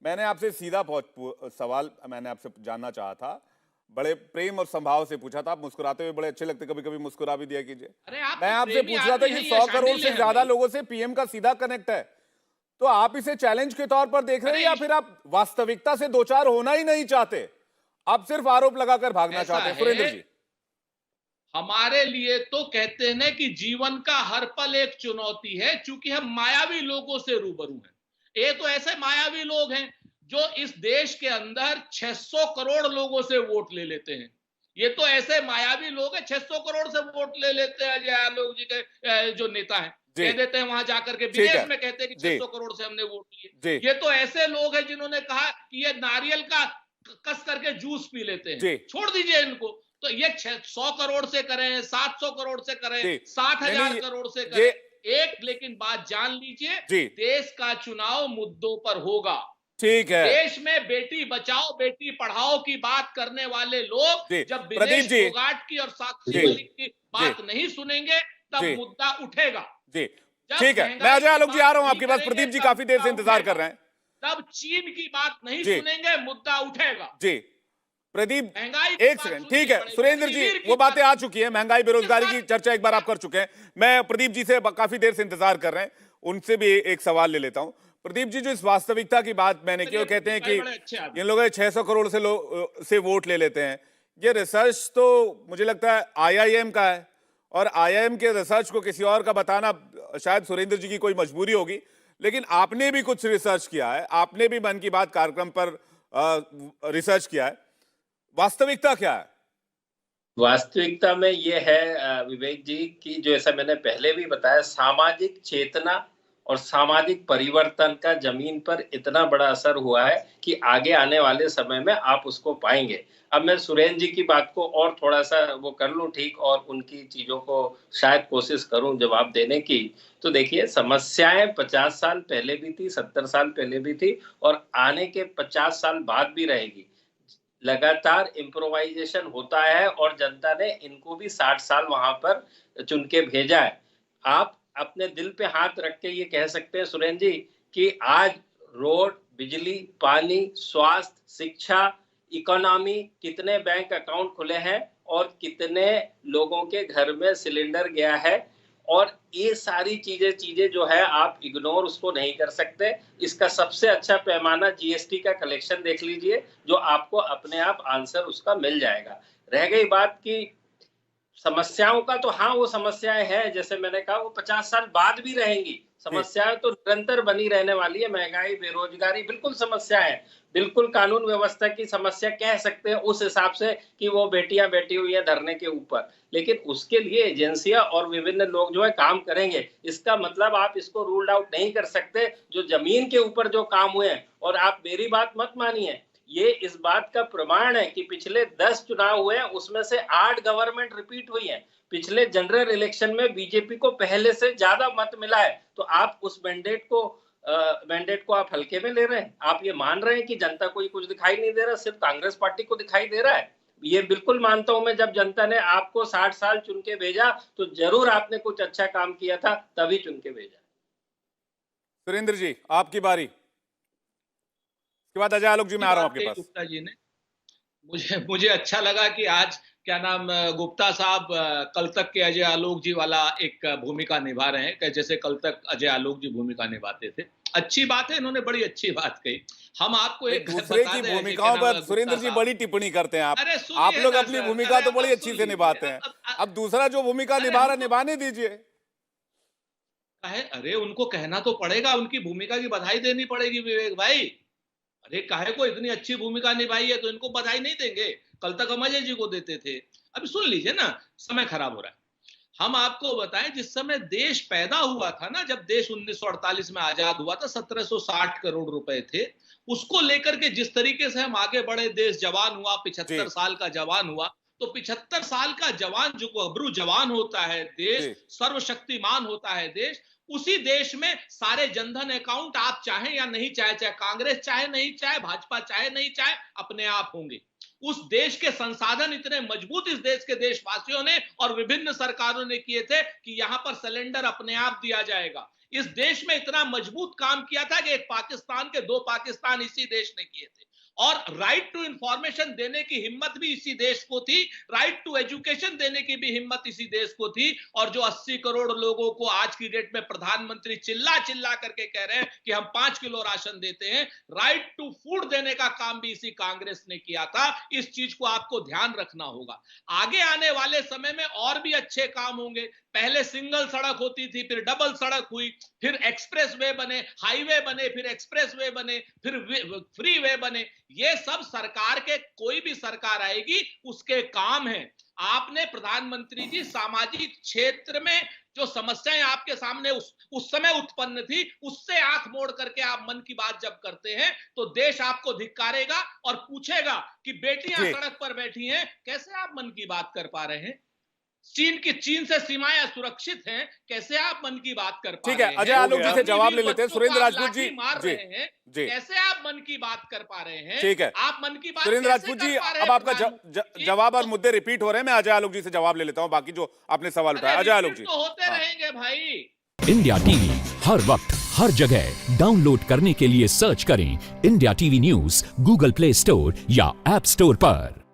मैंने आपसे सीधा सवाल मैंने आपसे जानना चाहा था, बड़े प्रेम और संभाव से पूछा था। आप मुस्कुराते हुए बड़े अच्छे लगते, कभी कभी मुस्कुरा भी दिया कीजिए। अरे आप मैं तो आपसे प्रेमी पूछ रहा था आदमी कि हैं या 100 करोड़ शांडिल्य से हैं ज्यादा भाई। लोगों से पीएम का सीधा कनेक्ट है, तो आप इसे चैलेंज के तौर पर देख रहे हैं अरे या फिर आप वास्तविकता से दो चार होना ही नहीं चाहते? आप सिर्फ आरोप लगाकर भागना ऐसा चाहते हैं, सुरेंद्र है, जी? हमारे लिए तो कहते हैं ना कि जीवन का हर पल एक चुनौती है, क्योंकि हम मायावी लोगों से रूबरू हैं। ये तो ऐसे मायावी लोग हैं जो इस देश के अंदर 600 करोड़ लोगों से वोट ले लेते हैं। ये तो ऐसे मायावी लोग हैं, 600 करोड़ से वोट ले लेते हैं अजय आलोक जी के जो नेता हैं। जी, कह देते हैं वहां जाकर के ठीक विदेश है। में कहते हैं कि जी, 600 करोड़ से हमने वोट लिए। जी, ये तो ऐसे लोग हैं जिन्होंने कहा कि ये नारियल का कस करके जूस पी लेते हैं। जी, छोड़ दीजिए इनको। तो ये 100 करोड़ से करें, 700 करोड़ से करें, जी। साठ नहीं, हजार नहीं, करोड़ से ये करें, एक लेकिन बात जान लीजिए, जी, देश का चुनाव मुद्दों पर होगा। ठीक है। देश में बेटी बचाओ बेटी पढ़ाओ की बात करने वाले लोग जी, जब प्रदीप विनेश जी। फोगाट की और साक्षी जी, मलिक की जी, बात नहीं सुनेंगे, तब जी, मुद्दा उठेगा। जी, जब ठीक है। मैं महंगाई अजय की आलोक जी आ बात रहा हूं नहीं आपके पास। करेंगे, प्रदीप जी तब काफी देर मुद्दा से इंतजार कर उठेगा। रहे हैं। तब चीन की बात नहीं जी, सुनेंगे, मुद्दा उठेगा। जी, प्रदीप, महंगाई की एक बात सेकंड, ठीक सुननी है पड़ेगी, सुरेंद्र जी, अग्निवीर की वो बातें बात आ सुननी चुकी है। पड़ेगी। महंगाई किस बेरोजगारी की बात चर्चा एक बार आप कर चुके हैं। मैं प्रदीप जी से काफी देर से इंतजार कर रहे हैं, उनसे भी एक सवाल ले लेता हूं। प्रदीप जी, जो इस वास्तविकता की बात मैंने की, वो कहते हैं कि भाई बड़े अच्छे आदमी। इन लोगों 600 करोड़ से वोट ले लेते हैं। ये रिसर्च तो मुझे लगता है आईआईएम का है, और आईआईएम के रिसर्च को किसी और का बताना शायद सुरेंद्र जी की कोई मजबूरी होगी, लेकिन आपने भी कुछ रिसर्च किया है, आपने भी मन की बात कार्यक्रम पर रिसर्च किया है। वास्तविकता क्या है? वास्तविकता में ये है विवेक जी कि जो ऐसा मैंने पहले भी बताया, सामाजिक चेतना और सामाजिक परिवर्तन का जमीन पर इतना बड़ा असर हुआ है कि आगे आने वाले समय में आप उसको पाएंगे। अब मैं सुरेंद्र जी की बात को और थोड़ा सा वो कर लूं ठीक, और उनकी चीजों को शायद कोशिश करूं जवाब देने की। तो देखिए, समस्याएं 50 साल पहले भी थी, 70 साल पहले भी थी, और आने के 50 साल बाद भी रहेगी। लगातार इम्प्रोवाइजेशन होता है और जनता ने इनको भी 60 साल वहां पर चुन के भेजा है। आप अपने दिल पे हाथ रख के ये कह सकते हैं सुरेंद्र जी कि आज रोड, बिजली, पानी, स्वास्थ्य, शिक्षा, इकोनॉमी, कितने बैंक अकाउंट खुले हैं और कितने लोगों के घर में सिलेंडर गया है, और ये सारी चीजें जो है आप इग्नोर उसको नहीं कर सकते। इसका सबसे अच्छा पैमाना जीएसटी का कलेक्शन देख लीजिए, जो आपको अपने आप आंसर उसका मिल जाएगा। रह गई बात की समस्याओं का, तो हाँ, वो समस्याएं हैं, जैसे मैंने कहा, वो 50 साल बाद भी रहेंगी। जी, समस्याएं तो निरंतर बनी रहने वाली है। महंगाई, बेरोजगारी बिल्कुल समस्या है। बिल्कुल कानून व्यवस्था की समस्या कह सकते हैं उस हिसाब से कि वो बेटियां बैठी हुई है धरने के ऊपर, लेकिन उसके लिए एजेंसियां और विभिन्न लोग जो है काम करेंगे। इसका मतलब आप इसको रूल्ड आउट नहीं कर सकते। जो जमीन के ऊपर जो काम हुए हैं, और आप मेरी बात मत मानिए, ये इस बात का प्रमाण है कि पिछले 10 चुनाव हुए, उसमें से 8 गवर्नमेंट रिपीट हुई है। पिछले जनरल इलेक्शन में बीजेपी को पहले से ज्यादा मत मिला है। तो आप उस मैंडेट को आप हल्के में ले रहे हैं? आप ये मान रहे हैं कि जनता को ये कुछ दिखाई नहीं दे रहा, सिर्फ कांग्रेस पार्टी को दिखाई दे रहा है? ये बिल्कुल मानता हूं मैं, जब जनता ने आपको 60 साल चुन के भेजा तो जरूर आपने कुछ अच्छा काम किया था, तभी चुन के भेजा। सुरेंद्र जी, आपकी बारी। उसके बाद अजय आलोक जी, मैं की आ रहा हूं बात आपके कही पास। गुप्ता जी ने। मुझे मुझे अच्छा लगा कि आज क्या नाम गुप्ता साहब कल तक के अजय आलोक जी वाला एक भूमिका निभा रहे हैं, कि जैसे कल तक अजय आलोक जी भूमिका निभाते थे। अच्छी बात है, इन्होंने बड़ी अच्छी बात कही। हम आपको नहीं, एक दूसरे बता की दें अजय क्या भूमिकाओं नाम पर सुरेंद्र गुप्ता जी साहब। बड़ी टिप्पणी करते हैं। अरे आप सुनिए लोग ना अपनी सर, भूमिका अरे तो अब बड़ी अच्छी सुन से लीजिए। निभाते हैं। अब दूसरा जो भूमिका अरे निभा रहा हम है, तो निभाने दीजिए। अरे उनको कहना तो पड़ेगा, उनकी भूमिका की बधाई देनी पड़ेगी विवेक भाई। अरे काहे को इतनी अच्छी भूमिका निभाई है तो इनको बधाई नहीं देंगे? कल तक हम अजय जी को देते थे। अभी सुन लीजिए ना, समय खराब हो रहा है। हम आपको बताएं, जिस समय देश पैदा हुआ था ना, जब देश 1948 में आजाद हुआ था, 1760 करोड़ रुपए थे। उसको लेकर के जिस तरीके से हम आगे बढ़े, देश जवान हुआ, जी, 75 साल का जवान हुआ। तो 75 साल का जवान जो अबरू जवान होता है देश, जी, सर्वशक्तिमान होता है देश, उसी देश में सारे जनधन अकाउंट आप चाहें या नहीं चाहे, चाहे कांग्रेस चाहे नहीं चाहे, भाजपा चाहे नहीं चाहे, अपने आप होंगे। उस देश के संसाधन इतने मजबूत इस देश के देशवासियों ने और विभिन्न सरकारों ने किए थे कि यहां पर सिलेंडर अपने आप दिया जाएगा। इस देश में इतना मजबूत काम किया था कि एक पाकिस्तान के 2 पाकिस्तान इसी देश ने किए थे। और राइट टू इंफॉर्मेशन देने की हिम्मत भी इसी देश को थी, राइट टू एजुकेशन देने की भी हिम्मत इसी देश को थी। और जो 80 करोड़ लोगों को आज की डेट में प्रधानमंत्री चिल्ला चिल्ला करके कह रहे हैं कि हम 5 किलो राशन देते हैं, राइट टू फूड देने का काम भी इसी कांग्रेस ने किया था। इस चीज को आपको ध्यान रखना होगा। आगे आने वाले समय में और भी अच्छे काम होंगे। पहले सिंगल सड़क होती थी, फिर डबल सड़क हुई, फिर एक्सप्रेस वे बने, हाईवे बने, फिर एक्सप्रेस वे बने, फिर फ्री वे बने। ये सब सरकार के, कोई भी सरकार आएगी उसके काम है। आपने प्रधानमंत्री जी सामाजिक क्षेत्र में जो समस्याएं आपके सामने उस समय उत्पन्न थी, उससे आंख मोड़ करके आप मन की बात जब करते हैं तो देश आपको धिक्कारेगा और पूछेगा कि बेटियां सड़क पर बैठी हैं, कैसे आप मन की बात कर पा रहे हैं? चीन से सीमाएं सुरक्षित हैं, कैसे आप मन की बात कर पा रहे हैं? ठीक है, अजय आलोक जी से जवाब ले लेते हैं। सुरेंद्र राजपूत जी मार रहे हैं, कैसे आप मन की बात कर पा रहे हैं? ठीक है, आप मन की बात सुरेंद्र राजपूत जी, अब आपका जवाब और मुद्दे रिपीट हो रहे हैं। मैं अजय आलोक जी से जवाब ले लेता हूं, बाकी जो आपने सवाल उठाया। अजय आलोक जी। तो होते रहेंगे भाई। इंडिया टीवी हर वक्त हर जगह डाउनलोड करने के लिए सर्च करें India TV news Google play store या ऐप स्टोर पर।